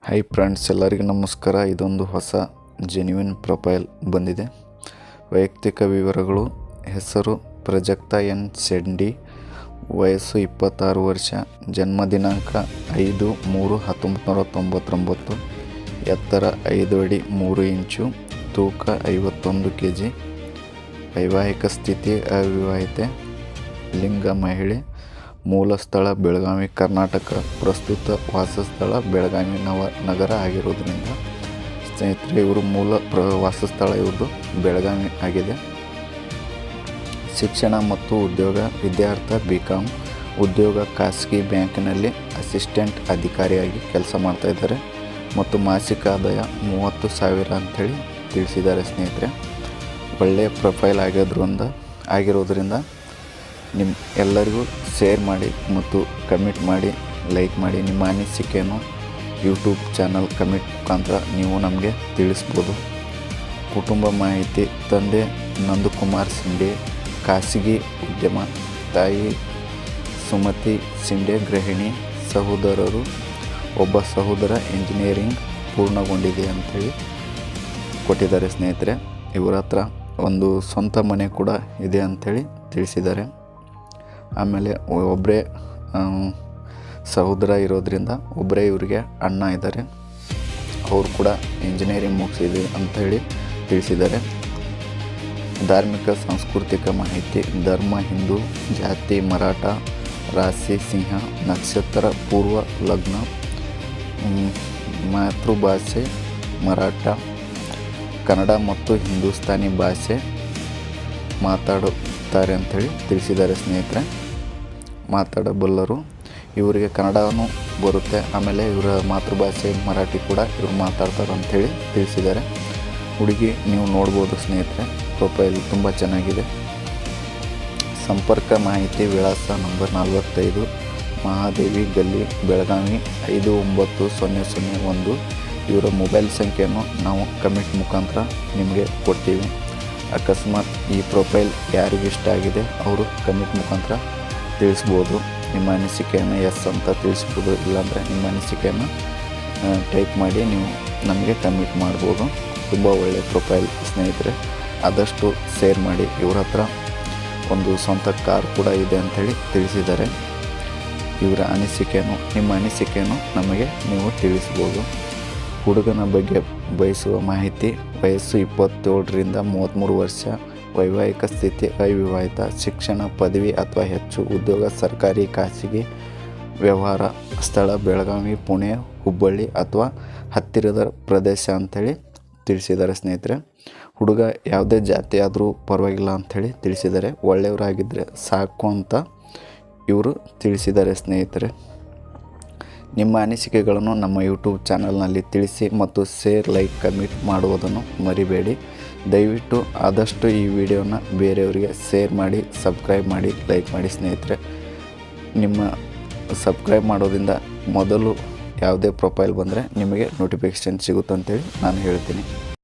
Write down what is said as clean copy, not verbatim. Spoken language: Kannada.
ಹಾಯ್ ಫ್ರೆಂಡ್ಸ್, ಎಲ್ಲರಿಗೂ ನಮಸ್ಕಾರ. ಇದೊಂದು ಹೊಸ ಜೆನ್ಯೂನ್ ಪ್ರೊಫೈಲ್ ಬಂದಿದೆ. ವೈಯಕ್ತಿಕ ವಿವರಗಳು: ಹೆಸರು ಪ್ರಜಕ್ತಾ ಎನ್ ಶೆಂಡಿ, ವಯಸ್ಸು 26 ವರ್ಷ, ಜನ್ಮ ದಿನಾಂಕ 5/3/1999, ಎತ್ತರ 5 ಅಡಿ 3 ಇಂಚು, ತೂಕ 51 kg, ವೈವಾಹಿಕ ಸ್ಥಿತಿ ಅವಿವಾಹಿತೆ, ಲಿಂಗ ಮಹಿಳೆ, ಮೂಲ ಸ್ಥಳ ಬೆಳಗಾವಿ ಕರ್ನಾಟಕ, ಪ್ರಸ್ತುತ ವಾಸಸ್ಥಳ ಬೆಳಗಾವಿ ನಗರ ಆಗಿರೋದ್ರಿಂದ ಸ್ನೇಹಿತರೆ ಇವರು ಮೂಲ ವಾಸಸ್ಥಳ ಇವ್ರದ್ದು ಬೆಳಗಾವಿ ಆಗಿದೆ. ಶಿಕ್ಷಣ ಮತ್ತು ಉದ್ಯೋಗ: ವಿದ್ಯಾರ್ಥ, BCom, ಉದ್ಯೋಗ ಖಾಸಗಿ ಬ್ಯಾಂಕಿನಲ್ಲಿ ಅಸಿಸ್ಟೆಂಟ್ ಅಧಿಕಾರಿಯಾಗಿ ಕೆಲಸ ಮಾಡ್ತಾ ಇದ್ದಾರೆ ಮತ್ತು ಮಾಸಿಕ ಆದಾಯ 30,000 ಅಂಥೇಳಿ ತಿಳಿಸಿದ್ದಾರೆ. ಸ್ನೇಹಿತರೆ ಒಳ್ಳೆಯ ಪ್ರೊಫೈಲ್ ಆಗಿರೋದ್ರಿಂದ ನಿಮ್ಮ ಎಲ್ಲರಿಗೂ ಶೇರ್ ಮಾಡಿ ಮತ್ತು ಕಮೆಂಟ್ ಮಾಡಿ, ಲೈಕ್ ಮಾಡಿ. ನಿಮ್ಮ ಅನಿಸಿಕೆಯನ್ನು ಯೂಟ್ಯೂಬ್ ಚಾನಲ್ ಕಮೆಂಟ್ ಮುಖಾಂತರ ನೀವು ನಮಗೆ ತಿಳಿಸ್ಬೋದು. ಕುಟುಂಬ ಮಾಹಿತಿ: ತಂದೆ ನಂದಕುಮಾರ್ ಶಿಂಡೆ, ಖಾಸಗಿ ಉದ್ಯಮ, ತಾಯಿ ಸುಮತಿ ಶಿಂಡೆ ಗೃಹಿಣಿ, ಸಹೋದರರು: ಒಬ್ಬ ಸಹೋದರ ಇಂಜಿನಿಯರಿಂಗ್ ಪೂರ್ಣಗೊಂಡಿದೆ ಅಂಥೇಳಿ ಕೊಟ್ಟಿದ್ದಾರೆ. ಸ್ನೇಹಿತರೆ ಇವರ ಹತ್ರ ಒಂದು ಸ್ವಂತ ಮನೆ ಕೂಡ ಇದೆ ಅಂಥೇಳಿ ತಿಳಿಸಿದ್ದಾರೆ. ಆಮೇಲೆ ಒಬ್ಬರೇ ಸಹೋದರ ಇರೋದ್ರಿಂದ ಒಬ್ಬರೇ ಇವರಿಗೆ ಅಣ್ಣ ಇದ್ದಾರೆ, ಅವರು ಕೂಡ ಇಂಜಿನಿಯರಿಂಗ್ ಮುಗಿಸಿದೆ ಅಂಥೇಳಿ ತಿಳಿಸಿದ್ದಾರೆ. ಧಾರ್ಮಿಕ ಸಾಂಸ್ಕೃತಿಕ ಮಾಹಿತಿ: ಧರ್ಮ ಹಿಂದೂ, ಜಾತಿ ಮರಾಠ, ರಾಶಿ ಸಿಂಹ, ನಕ್ಷತ್ರ ಪೂರ್ವ ಲಗ್ನ, ಮಾತೃಭಾಷೆ ಮರಾಠ, ಕನ್ನಡ ಮತ್ತು ಹಿಂದೂಸ್ತಾನಿ ಭಾಷೆ ಮಾತಾಡುತ್ತಾರೆ ಅಂಥೇಳಿ ತಿಳಿಸಿದ್ದಾರೆ. ಸ್ನೇಹಿತರೆ ಮಾತಾಡಬಲ್ಲರು, ಇವರಿಗೆ ಕನ್ನಡನೂ ಬರುತ್ತೆ, ಆಮೇಲೆ ಇವರ ಮಾತೃಭಾಷೆ ಮರಾಠಿ ಕೂಡ ಇವರು ಮಾತಾಡ್ತಾರೆ ಅಂಥೇಳಿ ತಿಳಿಸಿದ್ದಾರೆ. ಹುಡುಗಿ ನೀವು ನೋಡ್ಬೋದು ಸ್ನೇಹಿತರೆ, ಪ್ರೊಫೈಲ್ ತುಂಬ ಚೆನ್ನಾಗಿದೆ. ಸಂಪರ್ಕ ಮಾಹಿತಿ: ವಿಳಾಸ ನಂಬರ್ 45 ಮಹಾದೇವಿ ಗಲ್ಲಿ ಬೆಳಗಾವಿ 59001. ಇವರ ಮೊಬೈಲ್ ಸಂಖ್ಯೆಯನ್ನು ನಾವು ಕಮೆಂಟ್ ಮುಖಾಂತರ ನಿಮಗೆ ಕೊಡ್ತೀವಿ. ಅಕಸ್ಮಾತ್ ಈ ಪ್ರೊಫೈಲ್ ಯಾರಿಗೆ ಇಷ್ಟ ಆಗಿದೆ ಅವರು ಕಮೆಂಟ್ ಮುಖಾಂತರ ತಿಳಿಸ್ಬೋದು. ನಿಮ್ಮ ಅನಿಸಿಕೆಯನ್ನು ಎಸ್ ಅಂತ ತಿಳಿಸ್ಬೋದು, ಇಲ್ಲಾಂದರೆ ನಿಮ್ಮ ಅನಿಸಿಕೆಯನ್ನು ಟೈಪ್ ಮಾಡಿ ನೀವು ನಮಗೆ ಕಮೆಂಟ್ ಮಾಡ್ಬೋದು. ತುಂಬ ಒಳ್ಳೆಯ ಪ್ರೊಫೈಲ್ ಸ್ನೇಹಿತರೆ, ಆದಷ್ಟು ಶೇರ್ ಮಾಡಿ. ಇವ್ರ ಹತ್ರ ಒಂದು ಸ್ವಂತ ಕಾರ್ ಕೂಡ ಇದೆ ಅಂಥೇಳಿ ತಿಳಿಸಿದ್ದಾರೆ. ಇವರ ನಿಮ್ಮ ಅನಿಸಿಕೆಯನ್ನು ನಮಗೆ ನೀವು ತಿಳಿಸ್ಬೋದು. ಹುಡುಗನ ಬಗ್ಗೆ ಬಯಸುವ ಮಾಹಿತಿ: ವಯಸ್ಸು 27ರಿಂದ 33 ವರ್ಷ, ವೈವಾಹಿಕ ಸ್ಥಿತಿ ಅವಿವಾಹಿತ, ಶಿಕ್ಷಣ ಪದವಿ ಅಥವಾ ಹೆಚ್ಚು, ಉದ್ಯೋಗ ಸರ್ಕಾರಿ ಖಾಸಗಿ, ವ್ಯವಹಾರ ಸ್ಥಳ ಬೆಳಗಾವಿ, ಪುಣೆ, ಹುಬ್ಬಳ್ಳಿ ಅಥವಾ ಹತ್ತಿರದ ಪ್ರದೇಶ ಅಂಥೇಳಿ ತಿಳಿಸಿದ್ದಾರೆ. ಸ್ನೇಹಿತರೆ ಹುಡುಗ ಯಾವುದೇ ಜಾತಿ ಆದರೂ ಪರವಾಗಿಲ್ಲ ಅಂಥೇಳಿ ತಿಳಿಸಿದ್ದಾರೆ. ಒಳ್ಳೆಯವರಾಗಿದ್ದರೆ ಸಾಕು ಅಂತ ಇವರು ತಿಳಿಸಿದ್ದಾರೆ. ಸ್ನೇಹಿತರೆ ನಿಮ್ಮ ಅನಿಸಿಕೆಗಳನ್ನು ನಮ್ಮ ಯೂಟ್ಯೂಬ್ ಚಾನಲ್ನಲ್ಲಿ ತಿಳಿಸಿ ಮತ್ತು ಶೇರ್, ಲೈಕ್, ಕಮೆಂಟ್ ಮಾಡುವುದನ್ನು ಮರಿಬೇಡಿ. ದಯವಿಟ್ಟು ಆದಷ್ಟು ಈ ವಿಡಿಯೋನ ಬೇರೆಯವರಿಗೆ ಶೇರ್ ಮಾಡಿ, ಸಬ್ಸ್ಕ್ರೈಬ್ ಮಾಡಿ, ಲೈಕ್ ಮಾಡಿ. ಸ್ನೇಹಿತರೆ ನಿಮ್ಮ ಸಬ್ಸ್ಕ್ರೈಬ್ ಮಾಡೋದ್ರಿಂದ ಮೊದಲು ಯಾವುದೇ ಪ್ರೊಫೈಲ್ ಬಂದರೆ ನಿಮಗೆ ನೋಟಿಫಿಕೇಷನ್ ಸಿಗುತ್ತಂತೇಳಿ ನಾನು ಹೇಳ್ತೀನಿ.